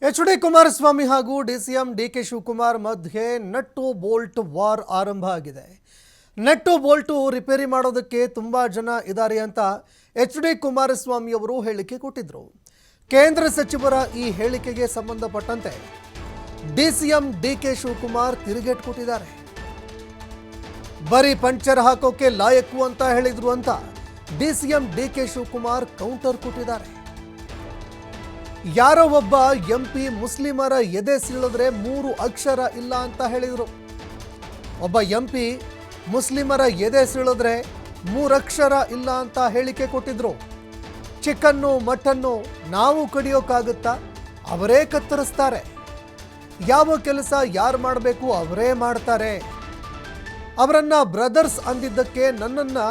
H D. Kumaraswamy ಹಾಗೂ DCM DK. Shivakumar ಮಧ್ಯೆ nut bolt war ಆರಂಭ ಆಗಿದೆ. ನಟ್ಟು ಬೋಲ್ಟು ರಿಪೇರಿ ಮಾಡೋದಕ್ಕೆ ತುಂಬಾ ಜನ ಇದ್ದಾರೆ ಅಂತ ಎಚ್.ಡಿ. ಕುಮಾರಸ್ವಾಮಿ ಅವರು ಹೇಳಿಕೆ ಕೊಟ್ಟಿದ್ರು. ಕೇಂದ್ರ ಸಚಿವರ ಈ ಹೇಳಿಕೆಗೆ ಸಂಬಂಧಪಟ್ಟಂತೆ ಡಿಸಿಎಂ ಡಿ.ಕೆ. ಶಿವಕುಮಾರ್ ತಿರುಗೇಟು ಕೊಟ್ಟಿದ್ದಾರೆ. ಬರೀ ಪಂಚರ್ ಹಾಕೋಕೆ ಲಾಯಕ್ಕು ಅಂತ ಹೇಳಿದ್ರು ಅಂತ ಡಿಸಿಎಂ ಡಿ.ಕೆ. ಶಿವಕುಮಾರ್ ಕೌಂಟರ್ ಕೊಟ್ಟಿದ್ದಾರೆ. ಯಾರೋ ಒಬ್ಬ ಎಂಪಿ ಮುಸ್ಲಿಮರ ಎದೆ ಸೀಳಿದ್ರೆ 3 ಅಕ್ಷರ ಇಲ್ಲ ಅಂತ ಹೇಳಿದರು. ಒಬ್ಬ ಎಂಪಿ ಮುಸ್ಲಿಮರ ಎದೆ ಸೀಳಿದ್ರೆ 3 ಅಕ್ಷರ ಇಲ್ಲ ಅಂತ ಹೇಳಿಕೆ ಕೊಟ್ಟಿದ್ರು. ಚಿಕನ್ನು ಮಟನ್ನು ನಾವು ಕಡಿಯೋಕ್ಕಾಗುತ್ತಾ? ಅವರೇ ಕತ್ತರಿಸ್ತಾರೆ. ಯಾವ ಕೆಲಸ ಯಾರು ಮಾಡಬೇಕು ಅವರೇ ಮಾಡ್ತಾರೆ. ಅವರನ್ನ ಬ್ರದರ್ಸ್ ಅಂದಿದ್ದಕ್ಕೆ ನನ್ನನ್ನು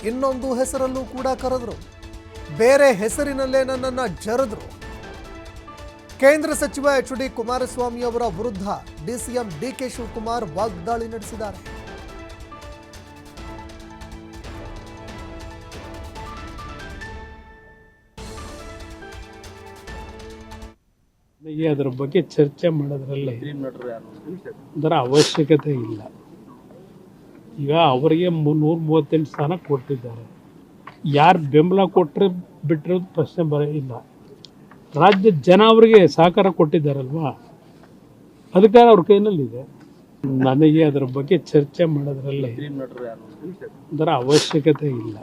ಇನ್ನೊಂದು ಹೆಸರಲ್ಲೂ ಕೂಡ ಕರೆದ್ರು. ಬೇರೆ ಹೆಸರಿನಲ್ಲೇ ನನ್ನನ್ನು ಜರೆದ್ರು. ಕೇಂದ್ರ ಸಚಿವ ಎಚ್.ಡಿ. ಕುಮಾರಸ್ವಾಮಿ ಅವರ ವಿರುದ್ಧ ಡಿಸಿಎಂ ಡಿ.ಕೆ. ಶಿವಕುಮಾರ್ ವಾಗ್ದಾಳಿ ನಡೆಸಿದ್ದಾರೆ. ಅದರ ಬಗ್ಗೆ ಚರ್ಚೆ ಮಾಡೋದ್ರಲ್ಲಿ ಅದರ ಅವಶ್ಯಕತೆ ಇಲ್ಲ. ಈಗ ಅವರಿಗೆ 138 ಸ್ಥಾನ ಕೊಟ್ಟಿದ್ದಾರೆ. ಯಾರು ಬೆಂಬಲ ಕೊಟ್ಟರೆ ಬಿಟ್ಟಿರೋದು ಪ್ರಶ್ನೆ ಇಲ್ಲ. ರಾಜ್ಯದ ಜನ ಅವರಿಗೆ ಸಹಕಾರ ಕೊಟ್ಟಿದ್ದಾರಲ್ವಾ, ಅಧಿಕಾರ ಅವ್ರ ಕೈನಲ್ಲಿದೆ. ನನಗೆ ಅದರ ಬಗ್ಗೆ ಚರ್ಚೆ ಮಾಡೋದ್ರಲ್ಲಿ ಅದರ ಅವಶ್ಯಕತೆ ಇಲ್ಲ.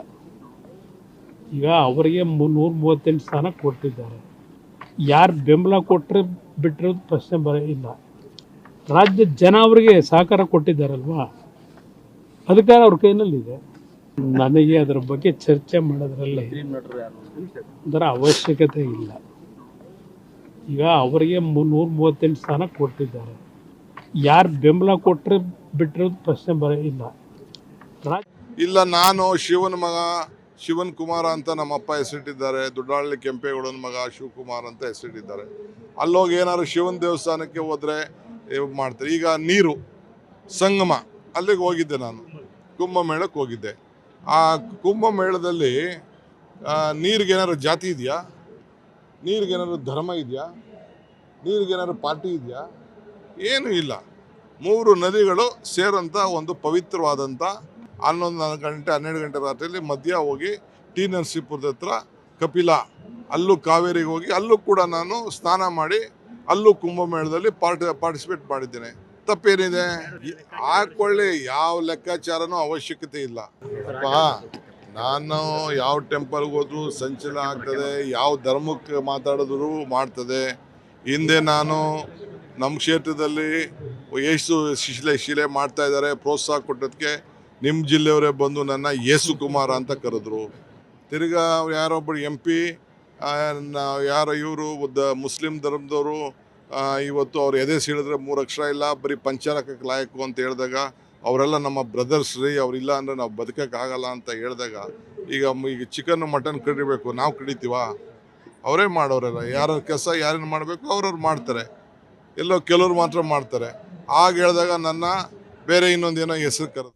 ಈಗ ಅವರಿಗೆ 138 ಸ್ಥಾನ ಕೊಟ್ಟಿದ್ದಾರೆ. ಯಾರು ಬೆಂಬಲ ಕೊಟ್ಟರೆ ಬಿಟ್ಟಿರೋದು ಪ್ರಶ್ನೆ ಇಲ್ಲ. ರಾಜ್ಯದ ಜನ ಅವರಿಗೆ ಸಹಕಾರ ಕೊಟ್ಟಿದ್ದಾರಲ್ವಾ, ಅಧಿಕಾರ ಅವ್ರ ಕೈನಲ್ಲಿದೆ. ನನಗೆ ಅದರ ಬಗ್ಗೆ ಚರ್ಚೆ ಮಾಡೋದ್ರಲ್ಲಿ ಅದರ ಅವಶ್ಯಕತೆ ಇಲ್ಲ. ಈಗ ಅವರಿಗೆ 138 ಸ್ಥಾನ ಕೊಟ್ಟಿದ್ದಾರೆ. ಯಾರು ಬೆಂಬಲ ಕೊಟ್ಟರೆ ಬಿಟ್ಟಿರೋದು ಪ್ರಶ್ನೆ ಇಲ್ಲ. ನಾನು ಶಿವನ ಮಗ ಶಿವನ್ ಕುಮಾರ ಅಂತ ನಮ್ಮಪ್ಪ ಹೆಸರಿಟ್ಟಿದ್ದಾರೆ. ದೊಡ್ಡಹಳ್ಳಿ ಕೆಂಪೇಗೌಡನ ಮಗ ಶಿವಕುಮಾರ್ ಅಂತ ಹೆಸರಿಟ್ಟಿದ್ದಾರೆ. ಅಲ್ಲೋಗಿ ಏನಾದ್ರು ಶಿವನ ದೇವಸ್ಥಾನಕ್ಕೆ ಹೋದರೆ ಮಾಡ್ತಾರೆ. ಈಗ ನೀರು ಸಂಗಮ ಅಲ್ಲಿಗೆ ಹೋಗಿದ್ದೆ, ನಾನು ಕುಂಭಮೇಳಕ್ಕೆ ಹೋಗಿದ್ದೆ. ಆ ಕುಂಭಮೇಳದಲ್ಲಿ ನೀರಿಗೇನಾದ್ರು ಜಾತಿ ಇದೆಯಾ? ನೀರಿಗೇನಾದ್ರು ಧರ್ಮ ಇದೆಯಾ? ನೀರಿಗೇನಾದ್ರು ಪಾರ್ಟಿ ಇದೆಯಾ? ಏನೂ ಇಲ್ಲ. 3 ನದಿಗಳು ಸೇರೋಂಥ ಒಂದು ಪವಿತ್ರವಾದಂಥ 11 ಗಂಟೆ 12 ಗಂಟೆ ರಾತ್ರಿಯಲ್ಲಿ ಮಧ್ಯ ಹೋಗಿ ಟಿ ನರಸೀಪುರದ ಹತ್ರ ಕಪಿಲ, ಅಲ್ಲೂ ಕಾವೇರಿಗೆ ಹೋಗಿ ಅಲ್ಲೂ ಕೂಡ ನಾನು ಸ್ನಾನ ಮಾಡಿ ಅಲ್ಲೂ ಕುಂಭಮೇಳದಲ್ಲಿ ಪಾರ್ಟಿಸಿಪೇಟ್ ಮಾಡಿದ್ದೇನೆ. ತಪ್ಪೇನಿದೆ? ಹಾಕೊಳ್ಳಿ, ಯಾವ ಲೆಕ್ಕಾಚಾರನೂ ಅವಶ್ಯಕತೆ ಇಲ್ಲ. ನಾನು ಯಾವ ಟೆಂಪಲ್ಗೆ ಹೋದ್ರು ಸಂಚಲ ಆಗ್ತದೆ, ಯಾವ ಧರ್ಮಕ್ಕೆ ಮಾತಾಡಿದ್ರು ಮಾಡ್ತದೆ. ಹಿಂದೆ ನಾನು ನಮ್ಮ ಕ್ಷೇತ್ರದಲ್ಲಿ ಯೇಸು ಶಿಲೆ ಮಾಡ್ತಾ ಇದ್ದಾರೆ, ಪ್ರೋತ್ಸಾಹ ಕೊಟ್ಟದಕ್ಕೆ ನಿಮ್ಮ ಜಿಲ್ಲೆಯವರೇ ಬಂದು ನನ್ನ ಯೇಸು ಕುಮಾರ ಅಂತ ಕರೆದ್ರು. ತಿರ್ಗಾ ಯಾರೊಬ್ಬರು ಎಂ ಪಿ ಯಾರೋ ಇವರು ಮುಸ್ಲಿಂ ಧರ್ಮದವರು ಇವತ್ತು ಅವ್ರು ಎದೆ ಸೀಳಿದ್ರೆ 3 ಅಕ್ಷರ ಇಲ್ಲ, ಬರೀ ಪಂಚರಕ್ಕೆ ಲಾಯಕ್ಕು ಅಂತ ಹೇಳಿದಾಗ ಅವರೆಲ್ಲ ನಮ್ಮ ಬ್ರದರ್ಸ್ ರೀ, ಅವರಿಲ್ಲ ಅಂದರೆ ನಾವು ಬದುಕೋಕ್ಕಾಗಲ್ಲ ಅಂತ ಹೇಳಿದಾಗ ಈಗ ಚಿಕನ್ ಮಟನ್ ಕಡಿಬೇಕು, ನಾವು ಕಡಿತೀವ? ಅವರೇ ಮಾಡೋರೆಲ್ಲ. ಯಾರ ಕೆಲಸ ಯಾರೇನು ಮಾಡಬೇಕು ಅವ್ರವ್ರು ಮಾಡ್ತಾರೆ. ಎಲ್ಲೋ ಕೆಲವ್ರು ಮಾತ್ರ ಮಾಡ್ತಾರೆ. ಆಗ ಹೇಳಿದಾಗ ನನ್ನ ಬೇರೆ ಇನ್ನೊಂದೇನೋ ಹೆಸರು ಕರೆದು